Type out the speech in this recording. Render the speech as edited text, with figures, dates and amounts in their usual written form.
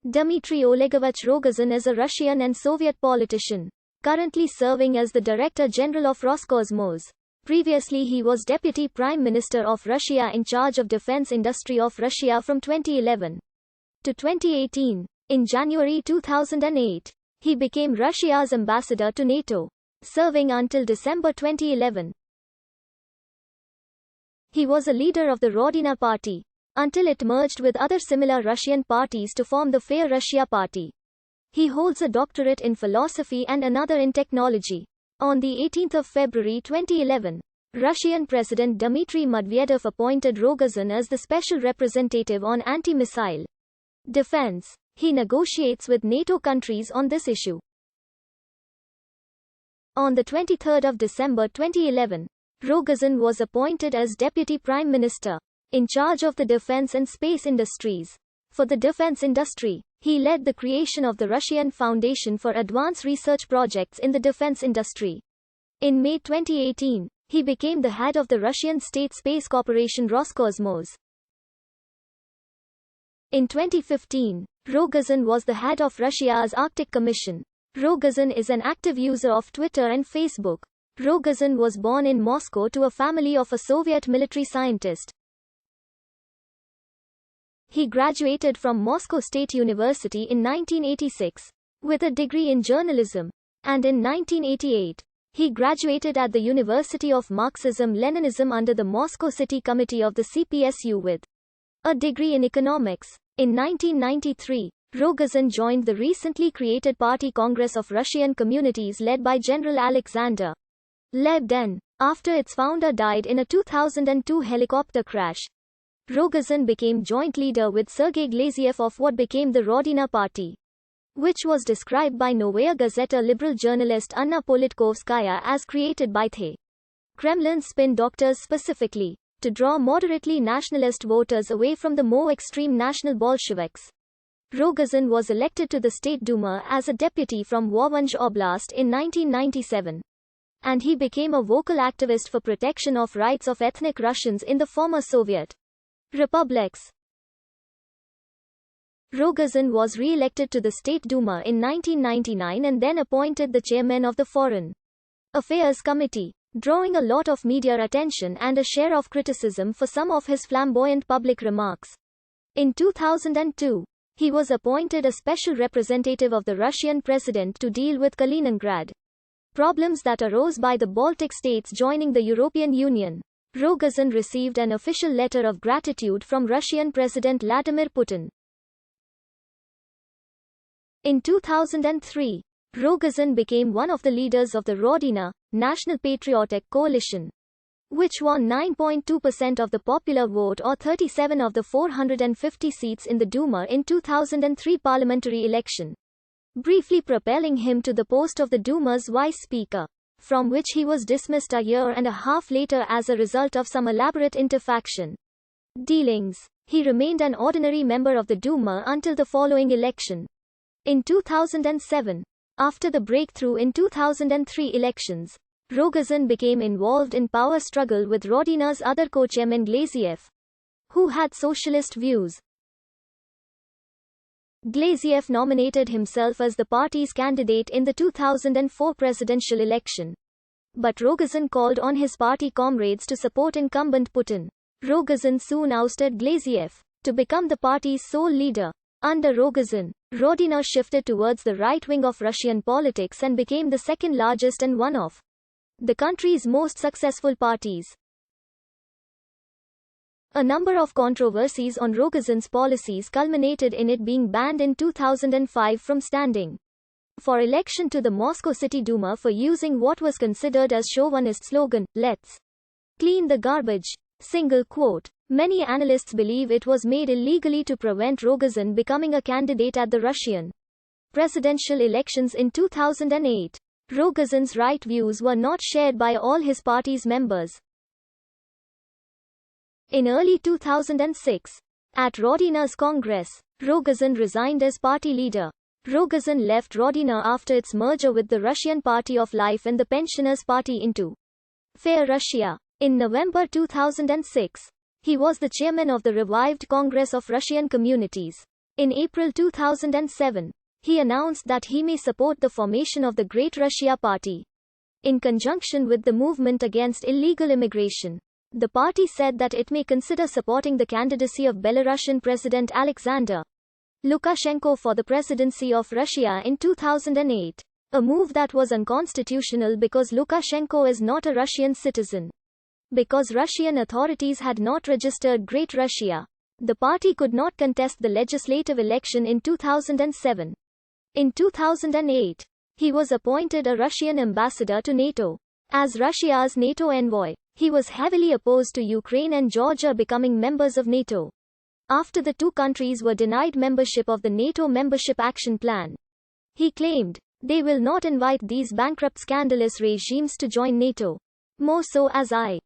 Dmitry Olegovich Rogozin is a Russian and Soviet politician, currently serving as the Director General of Roscosmos. Previously he was Deputy Prime Minister of Russia in charge of defense industry of Russia from 2011 to 2018. In January 2008, he became Russia's ambassador to NATO, serving until December 2011. He was a leader of the Rodina party, until it merged with other similar Russian parties to form the Fair Russia Party. He holds a doctorate in philosophy and another in technology. On the 18th of February 2011, Russian President Dmitry Medvedev appointed Rogozin as the special representative on anti-missile defense. He negotiates with NATO countries on this issue. On the 23rd of December 2011, Rogozin was appointed as Deputy Prime Minister, in charge of the defense and space industries. For the defense industry, he led the creation of the Russian Foundation for Advanced Research Projects in the defense industry. In May 2018, he became the head of the Russian state space corporation Roscosmos. In 2015, Rogozin was the head of Russia's Arctic Commission. Rogozin is an active user of Twitter and Facebook. Rogozin was born in Moscow to a family of a Soviet military scientist. He graduated from Moscow State University in 1986 with a degree in journalism, and in 1988, he graduated at the University of Marxism-Leninism under the Moscow City Committee of the CPSU with a degree in economics. In 1993, Rogozin joined the recently created Party Congress of Russian Communities led by General Alexander Lebedin, after its founder died in a 2002 helicopter crash. Rogozin became joint leader with Sergei Glaziev of what became the Rodina Party, which was described by Novaya Gazeta liberal journalist Anna Politkovskaya as created by the Kremlin spin doctors specifically to draw moderately nationalist voters away from the more extreme national Bolsheviks. Rogozin was elected to the State Duma as a deputy from Voronezh Oblast in 1997. And he became a vocal activist for protection of rights of ethnic Russians in the former Soviet republics. Rogozin was re-elected to the State Duma in 1999 and then appointed the chairman of the Foreign Affairs Committee, drawing a lot of media attention and a share of criticism for some of his flamboyant public remarks. In 2002, he was appointed a special representative of the Russian president to deal with Kaliningrad problems that arose by the Baltic states joining the European Union. Rogozin received an official letter of gratitude from Russian President Vladimir Putin. In 2003, Rogozin became one of the leaders of the Rodina, National Patriotic Coalition, which won 9.2% of the popular vote or 37 of the 450 seats in the Duma in 2003 parliamentary election, briefly propelling him to the post of the Duma's vice speaker, from which he was dismissed a year and a half later as a result of some elaborate interfaction dealings. He remained an ordinary member of the Duma until the following election. In 2007, after the breakthrough in 2003 elections, Rogozin became involved in power struggle with Rodina's other co-chairman Glaziev, who had socialist views. Glaziev nominated himself as the party's candidate in the 2004 presidential election. But Rogozin called on his party comrades to support incumbent Putin. Rogozin soon ousted Glaziev to become the party's sole leader. Under Rogozin, Rodina shifted towards the right wing of Russian politics and became the second largest and one of the country's most successful parties. A number of controversies on Rogozin's policies culminated in it being banned in 2005 from standing for election to the Moscow City Duma for using what was considered as chauvinist slogan, "Let's clean the garbage." Single quote. Many analysts believe it was made illegally to prevent Rogozin becoming a candidate at the Russian presidential elections in 2008. Rogozin's right views were not shared by all his party's members. In early 2006, at Rodina's Congress, Rogozin resigned as party leader. Rogozin left Rodina after its merger with the Russian Party of Life and the Pensioners' Party into Fair Russia. In November 2006, he was the chairman of the revived Congress of Russian Communities. In April 2007, he announced that he may support the formation of the Great Russia Party. In conjunction with the movement against illegal immigration, the party said that it may consider supporting the candidacy of Belarusian President Alexander Lukashenko for the presidency of Russia in 2008. A move that was unconstitutional because Lukashenko is not a Russian citizen. Because Russian authorities had not registered Great Russia, the party could not contest the legislative election in 2007. In 2008, he was appointed a Russian ambassador to NATO. As Russia's NATO envoy, he was heavily opposed to Ukraine and Georgia becoming members of NATO. After the two countries were denied membership of the NATO Membership Action Plan, he claimed, "They will not invite these bankrupt scandalous regimes to join NATO. More so as I